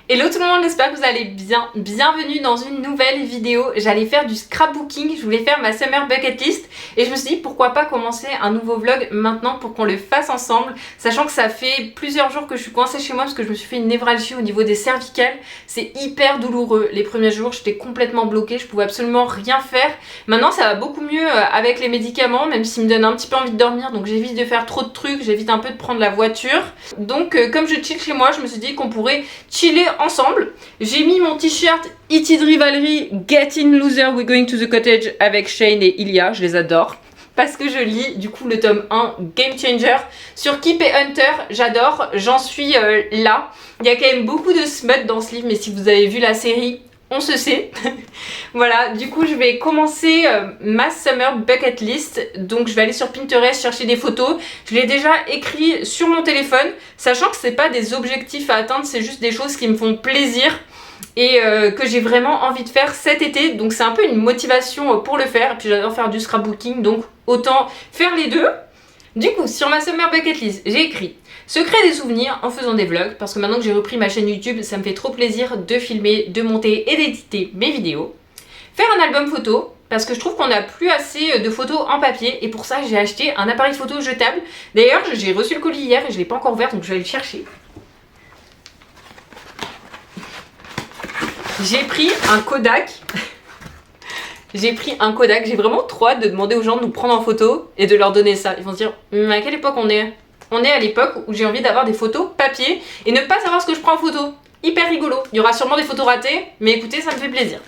Hello tout le monde, j'espère que vous allez bien. Bienvenue dans une nouvelle vidéo. J'allais faire du scrapbooking, je voulais faire ma summer bucket list et je me suis dit pourquoi pas commencer un nouveau vlog maintenant pour qu'on le fasse ensemble, sachant que ça fait plusieurs jours que je suis coincée chez moi parce que je me suis fait une névralgie au niveau des cervicales. C'est hyper douloureux. Les premiers jours j'étais complètement bloquée, je pouvais absolument rien faire. Maintenant ça va beaucoup mieux avec les médicaments, même s'ils me donnent un petit peu envie de dormir, donc j'évite de faire trop de trucs, j'évite un peu de prendre la voiture. Donc comme je chill chez moi, je me suis dit qu'on pourrait chiller ensemble. J'ai mis mon t-shirt It Rivalry Get In Loser We're Going to the Cottage avec Shane et Ilya, je les adore. Parce que je lis du coup le tome 1 Game Changer sur Keep et Hunter, j'adore, j'en suis là. Il y a quand même beaucoup de smut dans ce livre, mais si vous avez vu la série, on se sait. Voilà, du coup je vais commencer ma summer bucket list. Donc je vais aller sur Pinterest chercher des photos. Je l'ai déjà écrit sur mon téléphone, sachant que c'est pas des objectifs à atteindre, c'est juste des choses qui me font plaisir et que j'ai vraiment envie de faire cet été. Donc c'est un peu une motivation pour le faire. Et puis j'adore faire du scrapbooking, donc autant faire les deux. Du coup, sur ma summer bucket list, j'ai écrit se créer des souvenirs en faisant des vlogs, parce que maintenant que j'ai repris ma chaîne YouTube, ça me fait trop plaisir de filmer, de monter et d'éditer mes vidéos. Faire un album photo, parce que je trouve qu'on n'a plus assez de photos en papier, et pour ça j'ai acheté un appareil photo jetable. D'ailleurs, j'ai reçu le colis hier et je ne l'ai pas encore ouvert, donc je vais aller le chercher. J'ai pris un Kodak. J'ai vraiment trop hâte de demander aux gens de nous prendre en photo et de leur donner ça. Ils vont se dire, à quelle époque on est ? On est à l'époque où j'ai envie d'avoir des photos papier et ne pas savoir ce que je prends en photo. Hyper rigolo. Il y aura sûrement des photos ratées, mais écoutez, ça me fait plaisir.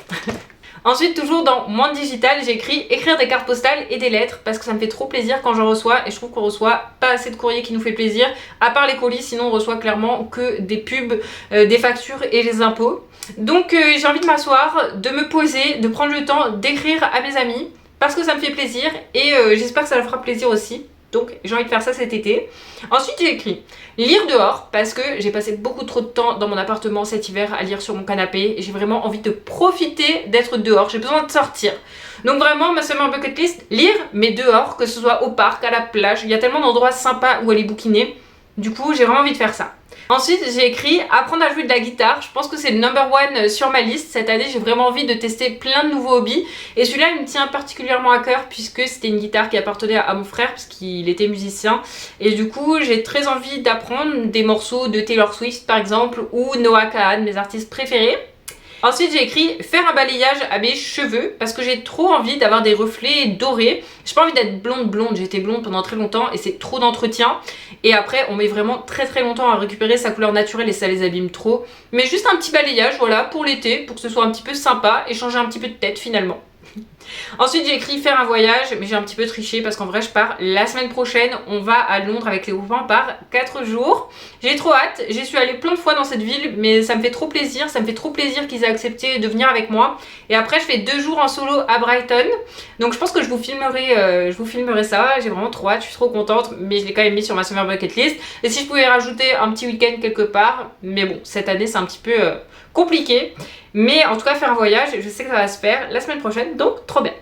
Ensuite, toujours dans Monde Digital, j'ai écrit écrire des cartes postales et des lettres parce que ça me fait trop plaisir quand j'en reçois et je trouve qu'on reçoit pas assez de courrier qui nous fait plaisir, à part les colis, sinon on reçoit clairement que des pubs, des factures et les impôts. Donc j'ai envie de m'asseoir, de me poser, de prendre le temps d'écrire à mes amis parce que ça me fait plaisir et j'espère que ça leur fera plaisir aussi. Donc j'ai envie de faire ça cet été. Ensuite j'ai écrit lire dehors parce que j'ai passé beaucoup trop de temps dans mon appartement cet hiver à lire sur mon canapé et j'ai vraiment envie de profiter d'être dehors, j'ai besoin de sortir. Donc vraiment ma summer bucket list, lire mais dehors, que ce soit au parc, à la plage, il y a tellement d'endroits sympas où aller bouquiner. Du coup j'ai vraiment envie de faire ça. Ensuite j'ai écrit apprendre à jouer de la guitare, je pense que c'est le number one sur ma liste. Cette année j'ai vraiment envie de tester plein de nouveaux hobbies et celui-là il me tient particulièrement à cœur puisque c'était une guitare qui appartenait à mon frère parce qu'il était musicien et du coup j'ai très envie d'apprendre des morceaux de Taylor Swift par exemple ou Noah Kahan, mes artistes préférés. Ensuite j'ai écrit faire un balayage à mes cheveux parce que j'ai trop envie d'avoir des reflets dorés. J'ai pas envie d'être blonde, j'étais blonde pendant très longtemps et c'est trop d'entretien. Et après on met vraiment très longtemps à récupérer sa couleur naturelle et ça les abîme trop. Mais juste un petit balayage voilà pour l'été, pour que ce soit un petit peu sympa et changer un petit peu de tête finalement. Ensuite j'ai écrit faire un voyage, mais j'ai un petit peu triché parce qu'en vrai je pars la semaine prochaine, on va à Londres avec les copains par 4 jours. J'ai trop hâte, j'y suis allée plein de fois dans cette ville, mais ça me fait trop plaisir qu'ils aient accepté de venir avec moi. Et après je fais 2 jours en solo à Brighton, donc je pense que je vous filmerai ça, j'ai vraiment trop hâte, je suis trop contente, mais je l'ai quand même mis sur ma summer bucket list. Et si je pouvais rajouter un petit week-end quelque part, mais bon, cette année c'est un petit peu compliqué. Mais en tout cas faire un voyage, je sais que ça va se faire la semaine prochaine, donc trop bien.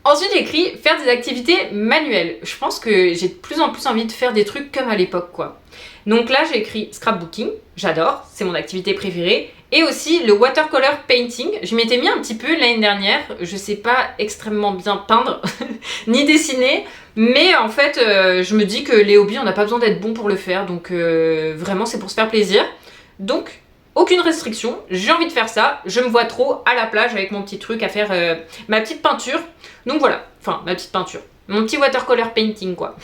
Ensuite j'ai écrit faire des activités manuelles. Je pense que j'ai de plus en plus envie de faire des trucs comme à l'époque quoi. Donc là j'ai écrit scrapbooking, j'adore, c'est mon activité préférée. Et aussi le watercolor painting, je m'étais mis un petit peu l'année dernière, je sais pas extrêmement bien peindre, ni dessiner. Mais en fait je me dis que les hobbies on n'a pas besoin d'être bon pour le faire, donc vraiment c'est pour se faire plaisir. Donc aucune restriction, j'ai envie de faire ça, je me vois trop à la plage avec mon petit truc à faire ma petite peinture. Donc voilà, enfin ma petite peinture, mon petit watercolor painting quoi.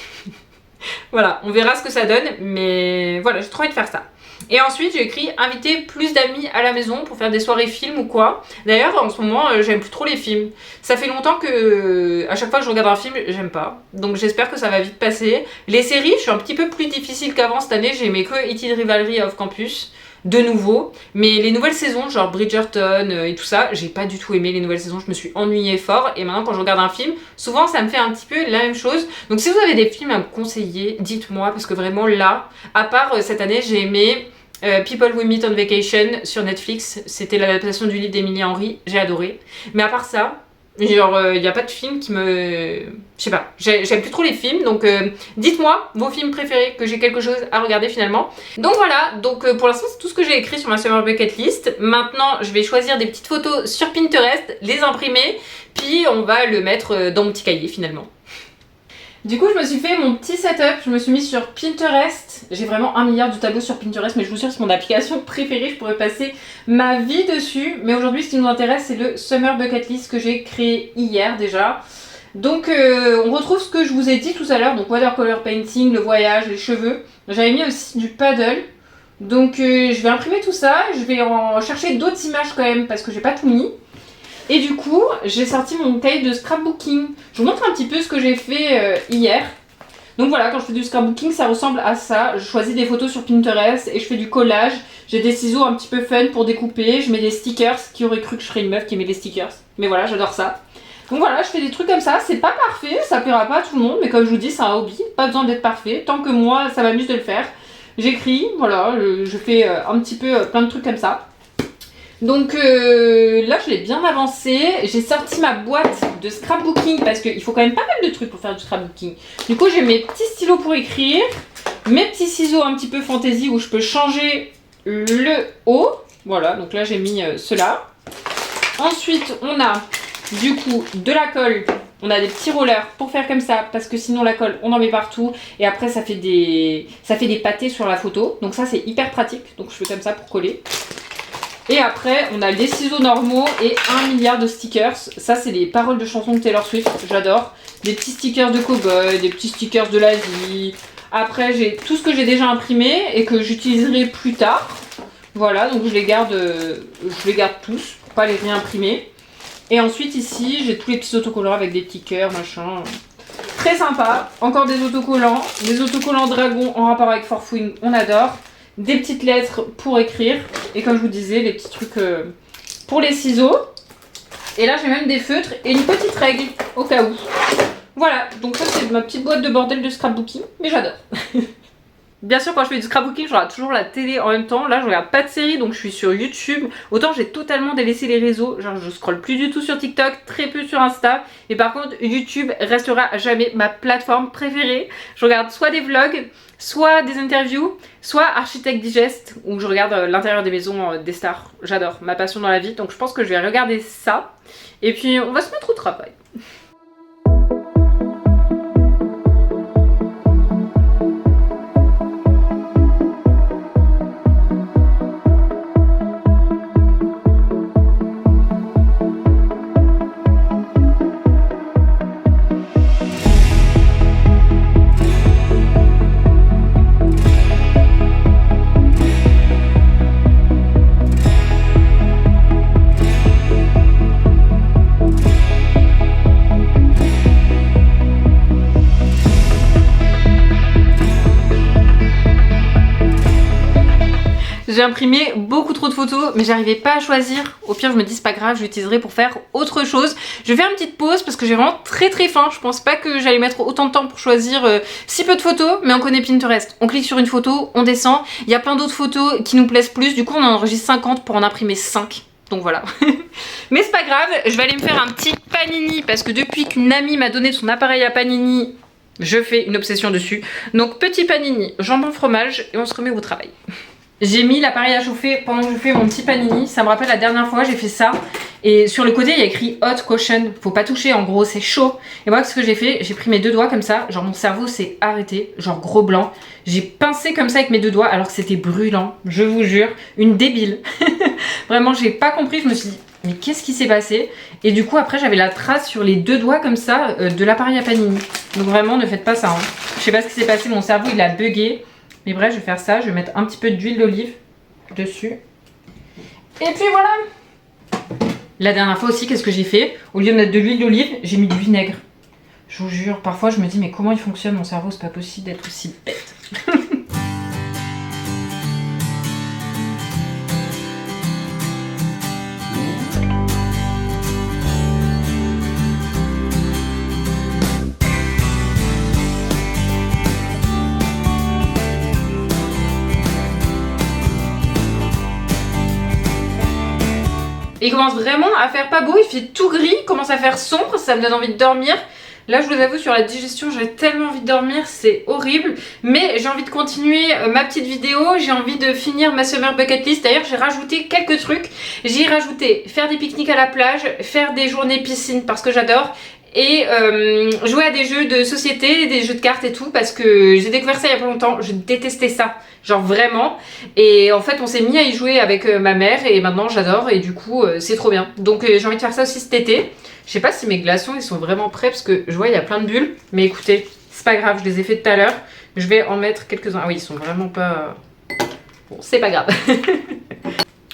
Voilà, on verra ce que ça donne, mais voilà, j'ai trop envie de faire ça. Et ensuite j'ai écrit inviter plus d'amis à la maison pour faire des soirées films ou quoi. D'ailleurs en ce moment j'aime plus trop les films. Ça fait longtemps que à chaque fois que je regarde un film j'aime pas. Donc j'espère que ça va vite passer. Les séries je suis un petit peu plus difficile qu'avant cette année. J'ai aimé que It Rivalry Off Campus de nouveau, mais les nouvelles saisons genre Bridgerton et tout ça, j'ai pas du tout aimé les nouvelles saisons, je me suis ennuyée fort et maintenant quand je regarde un film, souvent ça me fait un petit peu la même chose. Donc si vous avez des films à me conseiller, dites-moi parce que vraiment là, à part cette année j'ai aimé People We Meet on Vacation sur Netflix, c'était l'adaptation du livre d'Emily Henry, j'ai adoré. Mais à part ça, Genre, il n'y a pas de film qui me... Je sais pas, j'aime plus trop les films, donc dites-moi vos films préférés, que j'ai quelque chose à regarder finalement. Donc voilà, donc pour l'instant c'est tout ce que j'ai écrit sur ma Summer Bucket List. Maintenant je vais choisir des petites photos sur Pinterest, les imprimer, puis on va le mettre dans mon petit cahier finalement. Du coup, je me suis fait mon petit setup, je me suis mis sur Pinterest. J'ai vraiment 1 milliard de tableaux sur Pinterest, mais je vous jure, c'est mon application préférée, je pourrais passer ma vie dessus. Mais aujourd'hui, ce qui nous intéresse, c'est le Summer Bucket List que j'ai créé hier déjà. Donc, on retrouve ce que je vous ai dit tout à l'heure, donc watercolor painting, le voyage, les cheveux. J'avais mis aussi du paddle. Donc, je vais imprimer tout ça, je vais en chercher d'autres images quand même, parce que j'ai pas tout mis. Et du coup, j'ai sorti mon cahier de scrapbooking. Je vous montre un petit peu ce que j'ai fait hier. Donc voilà, quand je fais du scrapbooking, ça ressemble à ça. Je choisis des photos sur Pinterest et je fais du collage. J'ai des ciseaux un petit peu fun pour découper. Je mets des stickers. Qui aurait cru que je serais une meuf qui met des stickers? Mais voilà, j'adore ça. Donc voilà, je fais des trucs comme ça. C'est pas parfait, ça plaira pas à tout le monde. Mais comme je vous dis, c'est un hobby. Pas besoin d'être parfait. Tant que moi, ça m'amuse de le faire. J'écris, voilà, je fais un petit peu plein de trucs comme ça. Donc là je l'ai bien avancé, j'ai sorti ma boîte de scrapbooking parce qu'il faut quand même pas mal de trucs pour faire du scrapbooking. Du coup j'ai mes petits stylos pour écrire, mes petits ciseaux un petit peu fantaisie où je peux changer le haut. Voilà, donc là j'ai mis cela. Ensuite on a du coup de la colle, on a des petits rollers pour faire comme ça parce que sinon la colle on en met partout et après ça fait des pâtés sur la photo. Donc ça c'est hyper pratique, donc je fais comme ça pour coller. Et après, on a les ciseaux normaux et 1 milliard de stickers. Ça, c'est les paroles de chansons de Taylor Swift. J'adore. Des petits stickers de cowboy, des petits stickers de la vie. Après, j'ai tout ce que j'ai déjà imprimé et que j'utiliserai plus tard. Voilà, donc je les garde tous pour pas les réimprimer. Et ensuite, ici, j'ai tous les petits autocollants avec des petits cœurs, machin. Très sympa. Encore des autocollants. Des autocollants dragon en rapport avec Forfouine, on adore. Des petites lettres pour écrire et comme je vous disais les petits trucs pour les ciseaux et là j'ai même des feutres et une petite règle au cas où. Voilà, donc ça c'est ma petite boîte de bordel de scrapbooking, mais j'adore. Bien sûr, quand je fais du scrapbooking, je regarde toujours la télé en même temps. Là, je regarde pas de série, donc je suis sur YouTube. Autant j'ai totalement délaissé les réseaux. Genre, je scrolle plus du tout sur TikTok, très peu sur Insta. Et par contre, YouTube restera à jamais ma plateforme préférée. Je regarde soit des vlogs, soit des interviews, soit Architect Digest, où je regarde l'intérieur des maisons des stars. J'adore, ma passion dans la vie. Donc je pense que je vais regarder ça. Et puis, on va se mettre au travail. J'ai imprimé beaucoup trop de photos, mais j'arrivais pas à choisir. Au pire, je me dis c'est pas grave, je l'utiliserai pour faire autre chose. Je vais faire une petite pause parce que j'ai vraiment très faim. Je pense pas que j'allais mettre autant de temps pour choisir si peu de photos, mais on connaît Pinterest. On clique sur une photo, on descend. Il y a plein d'autres photos qui nous plaisent plus. Du coup, on en enregistre 50 pour en imprimer 5. Donc voilà. Mais c'est pas grave, je vais aller me faire un petit panini parce que depuis qu'une amie m'a donné son appareil à panini, je fais une obsession dessus. Donc petit panini, jambon fromage et on se remet au travail. J'ai mis l'appareil à chauffer pendant que je fais mon petit panini. Ça me rappelle la dernière fois, j'ai fait ça. Et sur le côté, il y a écrit hot caution. Faut pas toucher, en gros, c'est chaud. Et moi, ce que j'ai fait, j'ai pris mes 2 doigts comme ça. Genre, mon cerveau s'est arrêté. Genre, gros blanc. J'ai pincé comme ça avec mes 2 doigts alors que c'était brûlant. Je vous jure. Une débile. Vraiment, j'ai pas compris. Je me suis dit, mais qu'est-ce qui s'est passé? Et du coup, après, j'avais la trace sur les 2 doigts comme ça de l'appareil à panini. Donc vraiment, ne faites pas ça. Hein. Je sais pas ce qui s'est passé. Mon cerveau, il a bugué. Mais bref, je vais faire ça, je vais mettre un petit peu d'huile d'olive dessus. Et puis voilà. La dernière fois aussi, qu'est-ce que j'ai fait? Au lieu de mettre de l'huile d'olive, j'ai mis du vinaigre. Je vous jure, parfois je me dis mais comment il fonctionne mon cerveau, c'est pas possible d'être aussi bête. Et il commence vraiment à faire pas beau, il fait tout gris, il commence à faire sombre, ça me donne envie de dormir. Là, je vous avoue, sur la digestion, j'ai tellement envie de dormir, c'est horrible. Mais j'ai envie de continuer ma petite vidéo, j'ai envie de finir ma summer bucket list. D'ailleurs, j'ai rajouté quelques trucs. J'ai rajouté faire des pique-niques à la plage, faire des journées piscine parce que j'adore. Et jouer à des jeux de société, des jeux de cartes et tout, parce que j'ai découvert ça il y a pas longtemps, je détestais ça, genre vraiment. Et en fait on s'est mis à y jouer avec ma mère et maintenant j'adore et du coup c'est trop bien. Donc j'ai envie de faire ça aussi cet été. Je sais pas si mes glaçons ils sont vraiment prêts parce que je vois il y a plein de bulles, mais écoutez, c'est pas grave, je les ai fait tout à l'heure. Je vais en mettre quelques-uns. Ah oui, ils sont vraiment pas... Bon, c'est pas grave.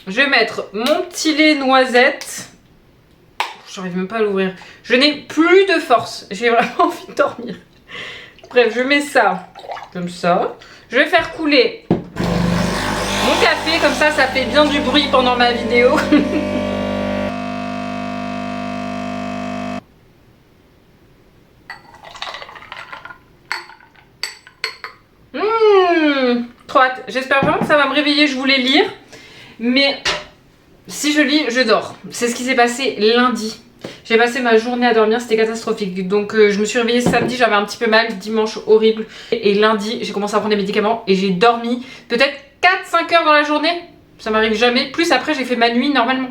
Je vais mettre mon petit lait noisette. J'arrive même pas à l'ouvrir. Je n'ai plus de force. J'ai vraiment envie de dormir. Bref, je mets ça comme ça. Je vais faire couler mon café. Comme ça fait bien du bruit pendant ma vidéo. Trop hâte. J'espère vraiment que ça va me réveiller. Je voulais lire. Mais si je lis, je dors. C'est ce qui s'est passé lundi. J'ai passé ma journée à dormir, c'était catastrophique. Donc je me suis réveillée samedi, j'avais un petit peu mal, dimanche horrible. Et lundi, j'ai commencé à prendre des médicaments et j'ai dormi peut-être 4-5 heures dans la journée. Ça m'arrive jamais. Plus après, j'ai fait ma nuit normalement.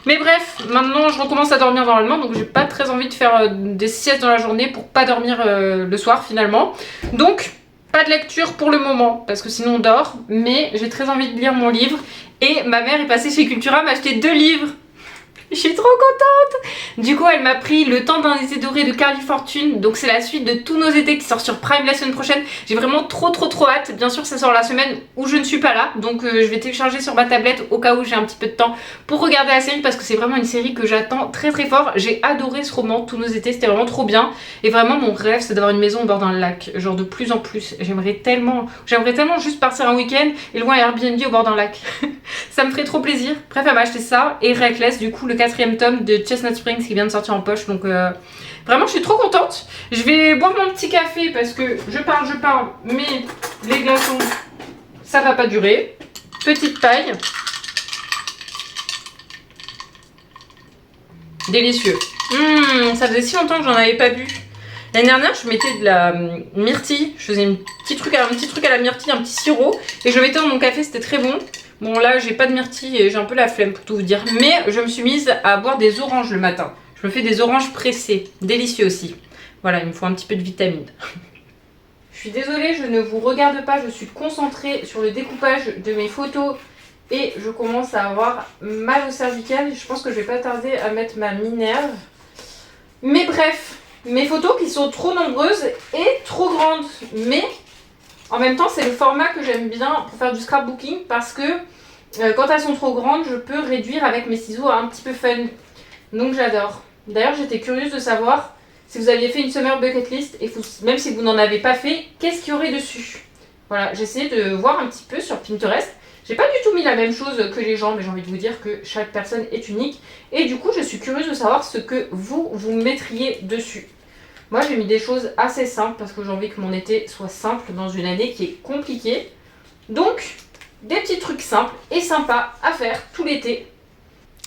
Mais bref, maintenant je recommence à dormir normalement. Donc j'ai pas très envie de faire des siestes dans la journée pour pas dormir le soir finalement. Donc pas de lecture pour le moment parce que sinon on dort. Mais j'ai très envie de lire mon livre. Et ma mère est passée chez Cultura m'acheter 2 livres. Je suis trop contente. Du coup elle m'a pris Le Temps d'un été doré de Carly Fortune. Donc c'est la suite de Tous nos étés qui sort sur Prime la semaine prochaine. J'ai vraiment trop hâte. Bien sûr ça sort la semaine où je ne suis pas là. Donc je vais télécharger sur ma tablette au cas où j'ai un petit peu de temps pour regarder la série. Parce que c'est vraiment une série que j'attends très fort. J'ai adoré ce roman Tous nos étés, c'était vraiment trop bien. Et vraiment mon rêve c'est d'avoir une maison au bord d'un lac. Genre de plus en plus. J'aimerais tellement juste partir un week-end et louer un Airbnb au bord d'un lac. Ça me ferait trop plaisir. Bref elle m'a acheté ça. Et Reckless du coup le 4e tome de Chestnut Springs qui vient de sortir en poche. Donc vraiment je suis trop contente. Je vais boire mon petit café parce que je parle mais les glaçons ça va pas durer. Petite taille. Délicieux. Ça faisait si longtemps que j'en avais pas bu. L'année dernière je mettais de la myrtille. Je faisais un petit truc à la myrtille, un petit sirop. Et je le mettais dans mon café, c'était très bon. Bon là j'ai pas de myrtille et j'ai un peu la flemme pour tout vous dire. Mais je me suis mise à boire des oranges le matin. Je me fais des oranges pressées. Délicieux aussi. Voilà, il me faut un petit peu de vitamine. Je suis désolée, je ne vous regarde pas. Je suis concentrée sur le découpage de mes photos. Et je commence à avoir mal au cervical. Je pense que je vais pas tarder à mettre ma Minerve. Mais bref, mes photos qui sont trop nombreuses et trop grandes. Mais en même temps, c'est le format que j'aime bien pour faire du scrapbooking parce que quand elles sont trop grandes, je peux réduire avec mes ciseaux à un petit peu fun. Donc j'adore. D'ailleurs, j'étais curieuse de savoir si vous aviez fait une summer bucket list et même si vous n'en avez pas fait, qu'est-ce qu'il y aurait dessus. Voilà, j'ai essayé de voir un petit peu sur Pinterest. J'ai pas du tout mis la même chose que les gens, mais j'ai envie de vous dire que chaque personne est unique. Et du coup, je suis curieuse de savoir ce que vous mettriez dessus. Moi j'ai mis des choses assez simples parce que j'ai envie que mon été soit simple dans une année qui est compliquée. Donc des petits trucs simples et sympas à faire tout l'été.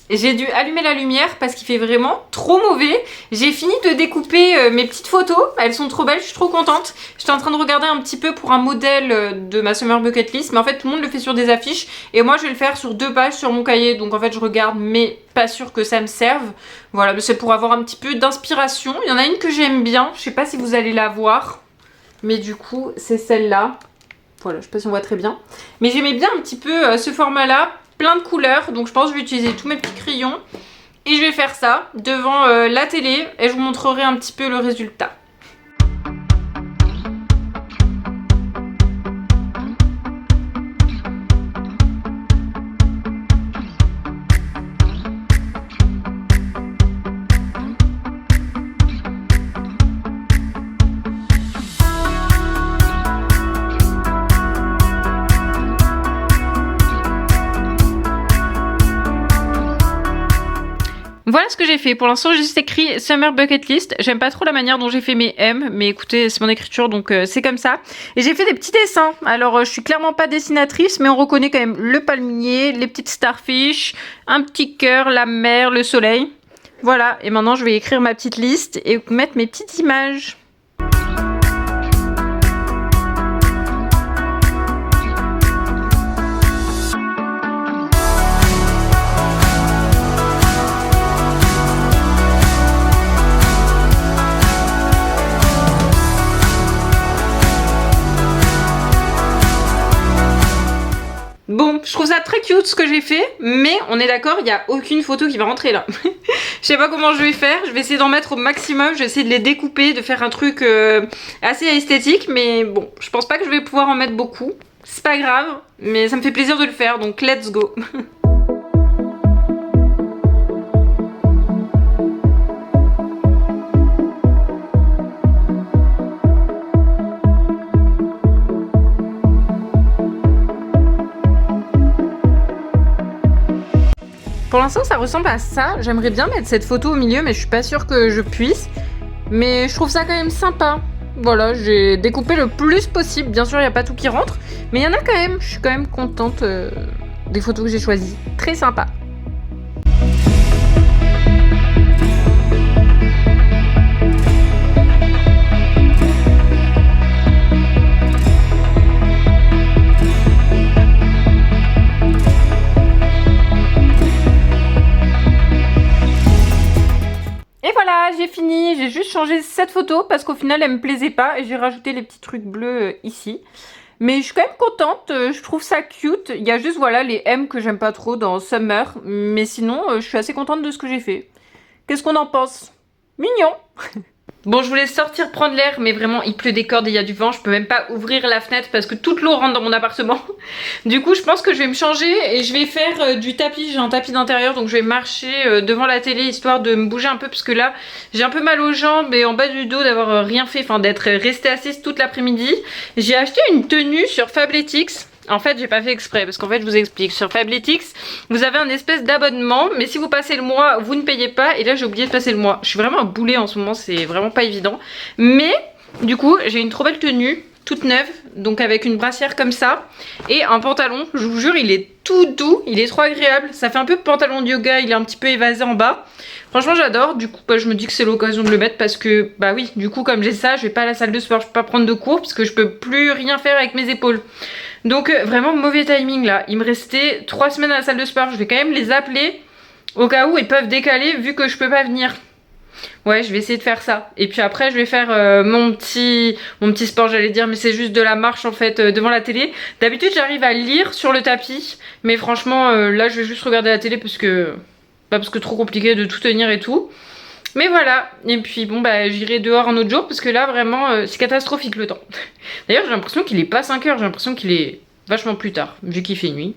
J'ai dû allumer la lumière parce qu'il fait vraiment trop mauvais. J'ai fini de découper mes petites photos. Elles sont trop belles, je suis trop contente. J'étais en train de regarder un petit peu pour un modèle de ma Summer Bucket List. Mais en fait, tout le monde le fait sur des affiches. Et moi, je vais le faire sur 2 pages sur mon cahier. Donc en fait, je regarde, mais pas sûr que ça me serve. Voilà, c'est pour avoir un petit peu d'inspiration. Il y en a une que j'aime bien. Je sais pas si vous allez la voir. Mais du coup, c'est celle-là. Voilà, je sais pas si on voit très bien. Mais j'aimais bien un petit peu ce format-là. Plein de couleurs, donc je pense que je vais utiliser tous mes petits crayons et je vais faire ça devant la télé et je vous montrerai un petit peu le résultat. Voilà ce que j'ai fait. Pour l'instant, j'ai juste écrit Summer Bucket List. J'aime pas trop la manière dont j'ai fait mes M, mais écoutez, c'est mon écriture, donc c'est comme ça. Et j'ai fait des petits dessins. Alors, je suis clairement pas dessinatrice, mais on reconnaît quand même le palmier, les petites starfish, un petit cœur, la mer, le soleil. Voilà, et maintenant, je vais écrire ma petite liste et mettre mes petites images. Bon, je trouve ça très cute ce que j'ai fait, mais on est d'accord, il n'y a aucune photo qui va rentrer là. Je sais pas comment je vais faire, je vais essayer d'en mettre au maximum, je vais essayer de les découper, de faire un truc assez esthétique, mais bon, je pense pas que je vais pouvoir en mettre beaucoup. C'est pas grave, mais ça me fait plaisir de le faire, donc let's go. Pour l'instant, ça ressemble à ça. J'aimerais bien mettre cette photo au milieu, mais je suis pas sûre que je puisse. Mais je trouve ça quand même sympa. Voilà, j'ai découpé le plus possible. Bien sûr, il n'y a pas tout qui rentre, mais il y en a quand même. Je suis quand même contente des photos que j'ai choisies. Très sympa. J'ai fini, j'ai juste changé cette photo parce qu'au final elle me plaisait pas et j'ai rajouté les petits trucs bleus ici. Mais je suis quand même contente, je trouve ça cute. Il y a juste voilà les M que j'aime pas trop dans Summer, mais sinon je suis assez contente de ce que j'ai fait. Qu'est-ce qu'on en pense? Mignon. Bon, je voulais sortir prendre l'air, mais vraiment il pleut des cordes et il y a du vent, je peux même pas ouvrir la fenêtre parce que toute l'eau rentre dans mon appartement. Du coup, je pense que je vais me changer et je vais faire du tapis, j'ai un tapis d'intérieur, donc je vais marcher devant la télé histoire de me bouger un peu parce que là, j'ai un peu mal aux jambes et en bas du dos d'avoir rien fait, enfin d'être restée assise toute l'après-midi. J'ai acheté une tenue sur Fabletics. En fait, j'ai pas fait exprès parce qu'en fait, je vous explique. Sur Fabletics, vous avez un espèce d'abonnement, mais si vous passez le mois, vous ne payez pas. Et là, j'ai oublié de passer le mois. Je suis vraiment un boulet en ce moment, c'est vraiment pas évident. Mais du coup, j'ai une trop belle tenue, toute neuve, donc avec une brassière comme ça et un pantalon. Je vous jure, il est tout doux, il est trop agréable. Ça fait un peu pantalon de yoga, il est un petit peu évasé en bas. Franchement, j'adore. Du coup, bah, je me dis que c'est l'occasion de le mettre parce que, bah oui, du coup, comme j'ai ça, je vais pas à la salle de sport, je peux pas prendre de cours parce que je peux plus rien faire avec mes épaules. Donc vraiment mauvais timing là, il me restait 3 semaines à la salle de sport, je vais quand même les appeler au cas où ils peuvent décaler vu que je peux pas venir. Ouais, je vais essayer de faire ça. Et puis après je vais faire mon petit sport, j'allais dire, mais c'est juste de la marche en fait devant la télé. D'habitude j'arrive à lire sur le tapis, mais franchement là je vais juste regarder la télé parce que trop compliqué de tout tenir et tout. Mais voilà, et puis bon bah j'irai dehors un autre jour parce que là vraiment c'est catastrophique le temps. D'ailleurs j'ai l'impression qu'il est pas 5 heures, j'ai l'impression qu'il est vachement plus tard vu qu'il fait nuit.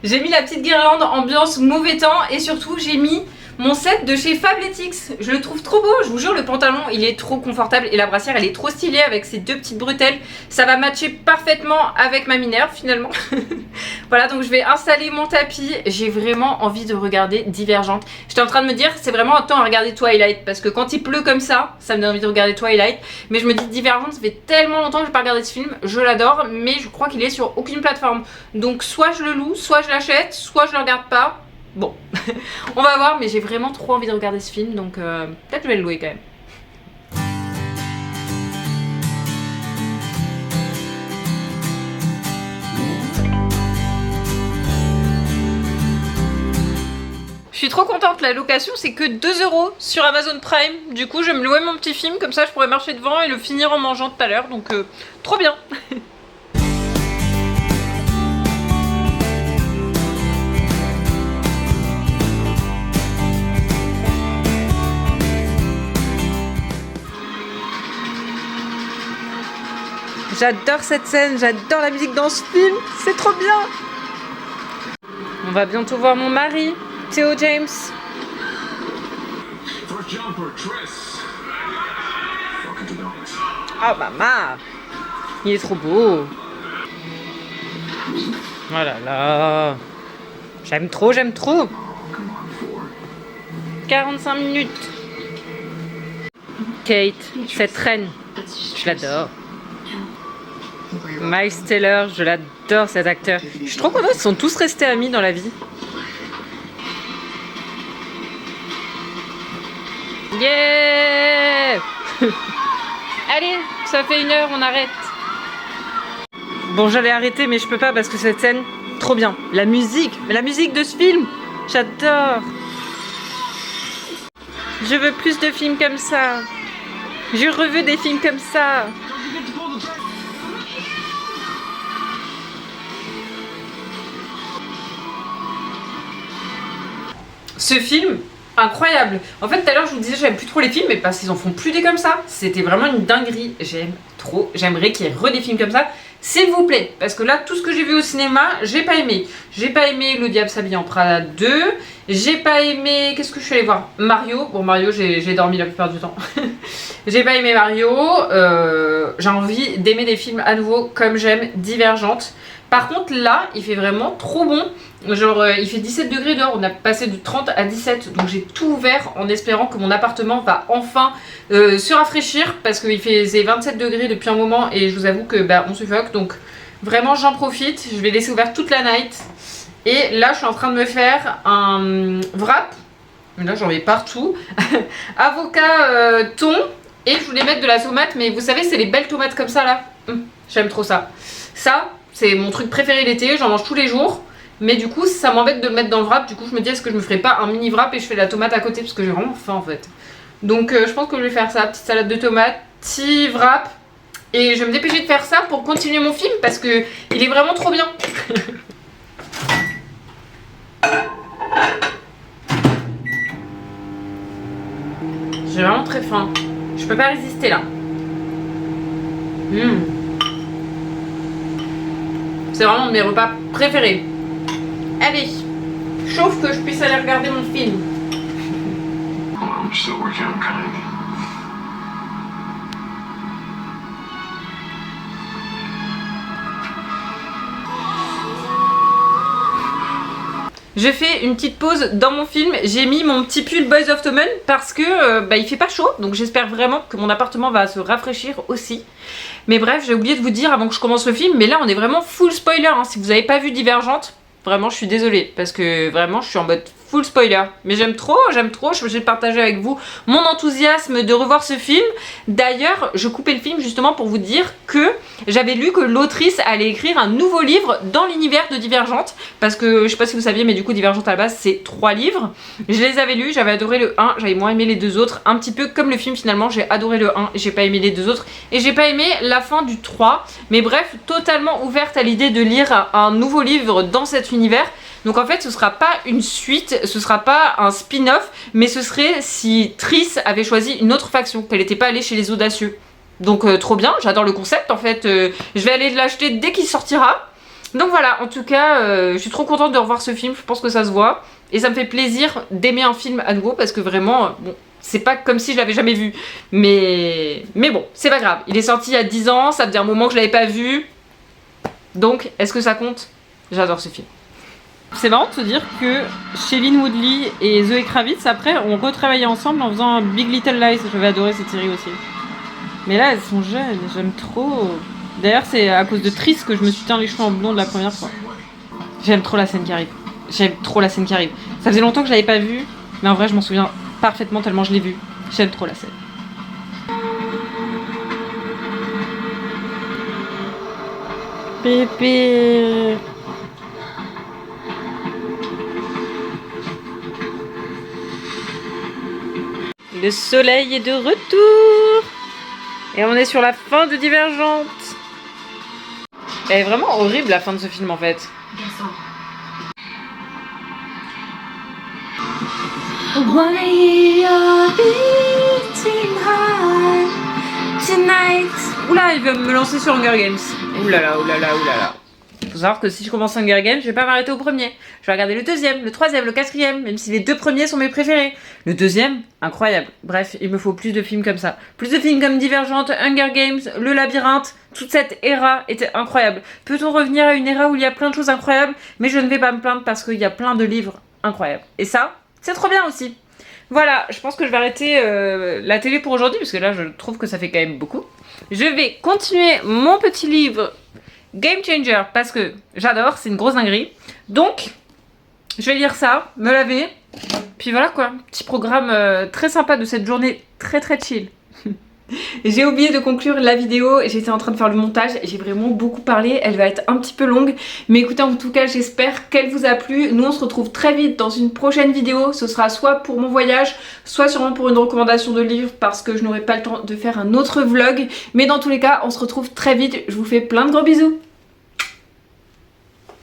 J'ai mis la petite guirlande ambiance mauvais temps et surtout j'ai mis mon set de chez Fabletics. Je le trouve trop beau, je vous jure, le pantalon il est trop confortable et la brassière elle est trop stylée avec ces deux petites bretelles. Ça va matcher parfaitement avec ma Minerve finalement. Voilà, donc je vais installer mon tapis. J'ai vraiment envie de regarder Divergente. J'étais en train de me dire c'est vraiment un temps à regarder Twilight parce que quand il pleut comme ça, ça me donne envie de regarder Twilight. Mais je me dis Divergente, ça fait tellement longtemps que je n'ai pas regardé ce film, je l'adore, mais je crois qu'il est sur aucune plateforme. Donc soit je le loue, soit je l'achète, soit je le regarde pas. Bon, on va voir, mais j'ai vraiment trop envie de regarder ce film, donc peut-être je vais le louer quand même. Je suis trop contente, la location c'est que 2 € sur Amazon Prime. Du coup je vais me louer mon petit film, comme ça je pourrais marcher devant et le finir en mangeant tout à l'heure, donc trop bien. J'adore cette scène, j'adore la musique dans ce film, c'est trop bien. On va bientôt voir mon mari, Theo James. Oh maman, il est trop beau. Oh là là, J'aime trop, j'aime trop. 45 minutes. Kate, cette reine, je l'adore. Miles Teller, je l'adore cet acteur. Je suis trop contente, ils sont tous restés amis dans la vie. Yeah. Allez, ça fait 1 heure, on arrête. Bon, j'allais arrêter, mais je peux pas parce que cette scène, trop bien. La musique de ce film, j'adore. Je veux plus de films comme ça. Je reveux des films comme ça. Ce film, incroyable. En fait, tout à l'heure, je vous disais, j'aime plus trop les films, mais parce qu'ils en font plus des comme ça. C'était vraiment une dinguerie. J'aime trop. J'aimerais qu'il y ait des films comme ça. S'il vous plaît, parce que là, tout ce que j'ai vu au cinéma, j'ai pas aimé. J'ai pas aimé Le Diable s'habille en Prada 2. J'ai pas aimé... Qu'est-ce que je suis allée voir? Mario. Bon, Mario, j'ai dormi la plupart du temps. J'ai pas aimé Mario. J'ai envie d'aimer des films à nouveau, comme j'aime, Divergente. Par contre, là, il fait vraiment trop bon. Genre, il fait 17 degrés dehors. On a passé de 30 à 17. Donc, j'ai tout ouvert en espérant que mon appartement va enfin se rafraîchir. Parce qu'il faisait 27 degrés depuis un moment. Et je vous avoue que on suffoque. Donc, vraiment, j'en profite. Je vais laisser ouvert toute la night. Et là, je suis en train de me faire un wrap. Là, j'en mets partout. Avocat, thon. Et je voulais mettre de la tomate. Mais vous savez, c'est les belles tomates comme ça, là. J'aime trop ça. Ça, c'est mon truc préféré l'été. J'en mange tous les jours. Mais du coup, ça m'embête de le mettre dans le wrap. Du coup, je me dis, est-ce que je me ferais pas un mini wrap et je fais la tomate à côté parce que j'ai vraiment faim en fait. Donc, je pense que je vais faire ça. Petite salade de tomates, petit wrap. Et je vais me dépêcher de faire ça pour continuer mon film parce que il est vraiment trop bien. J'ai vraiment très faim. Je peux pas résister là. C'est vraiment un de mes repas préférés. Allez, chauffe que je puisse aller regarder mon film. Je fais une petite pause dans mon film. J'ai mis mon petit pull Boys of Tommen parce que il fait pas chaud. Donc j'espère vraiment que mon appartement va se rafraîchir aussi. Mais bref, j'ai oublié de vous dire avant que je commence le film. Mais là, on est vraiment full spoiler. Hein. Si vous n'avez pas vu Divergente, vraiment, je suis désolée. Parce que vraiment, je suis en mode full spoiler. Mais j'aime trop. Je suis obligée de partager avec vous mon enthousiasme de revoir ce film. D'ailleurs, je coupais le film justement pour vous dire que j'avais lu que l'autrice allait écrire un nouveau livre dans l'univers de Divergente. Parce que, je sais pas si vous saviez, mais du coup, Divergente à la base, c'est 3 livres. Je les avais lus, j'avais adoré le 1, j'avais moins aimé les 2 autres. Un petit peu comme le film finalement, j'ai adoré le 1 et j'ai pas aimé les 2 autres. Et j'ai pas aimé la fin du 3. Mais bref, totalement ouverte à l'idée de lire un nouveau livre dans cet univers. Donc en fait, ce sera pas une suite, ce sera pas un spin-off, mais ce serait si Triss avait choisi une autre faction, qu'elle n'était pas allée chez les audacieux. Donc trop bien, j'adore le concept en fait. Je vais aller l'acheter dès qu'il sortira. Donc voilà, en tout cas, je suis trop contente de revoir ce film, je pense que ça se voit. Et ça me fait plaisir d'aimer un film à nouveau parce que vraiment, bon, c'est pas comme si je l'avais jamais vu. Mais bon, c'est pas grave. Il est sorti il y a 10 ans, ça faisait un moment que je l'avais pas vu. Donc, est-ce que ça compte? J'adore ce film. C'est marrant de se dire que Shailene Woodley et Zoe Kravitz après ont retravaillé ensemble en faisant Big Little Lies. J'avais adoré cette série aussi. Mais là elles sont jeunes, j'aime trop. D'ailleurs c'est à cause de Triss que je me suis teint les cheveux en blond la première fois. J'aime trop la scène qui arrive. Ça faisait longtemps que je l'avais pas vue, mais en vrai je m'en souviens parfaitement tellement je l'ai vue. J'aime trop la scène. Pépé. Le soleil est de retour. Et on est sur la fin de Divergente. Elle est vraiment horrible la fin de ce film en fait. Oula, il veut me lancer sur Hunger Games. Oulala, oulala, oulala. Faut savoir que si je commence Hunger Games, je vais pas m'arrêter au premier. Je vais regarder le deuxième, le troisième, le quatrième, même si les 2 premiers sont mes préférés. Le deuxième, incroyable. Bref, il me faut plus de films comme ça. Plus de films comme Divergente, Hunger Games, Le Labyrinthe. Toute cette ère était incroyable. Peut-on revenir à une ère où il y a plein de choses incroyables, mais je ne vais pas me plaindre parce qu'il y a plein de livres incroyables. Et ça, c'est trop bien aussi. Voilà, je pense que je vais arrêter la télé pour aujourd'hui, parce que là, je trouve que ça fait quand même beaucoup. Je vais continuer mon petit livre Game Changer, parce que j'adore, c'est une grosse dinguerie. Donc, je vais lire ça, me laver, puis voilà quoi. Petit programme très sympa de cette journée très très chill. J'ai oublié de conclure la vidéo, j'étais en train de faire le montage, j'ai vraiment beaucoup parlé, elle va être un petit peu longue, mais écoutez, en tout cas j'espère qu'elle vous a plu. Nous on se retrouve très vite dans une prochaine vidéo, ce sera soit pour mon voyage, soit sûrement pour une recommandation de livre parce que je n'aurai pas le temps de faire un autre vlog, mais dans tous les cas on se retrouve très vite, je vous fais plein de gros bisous.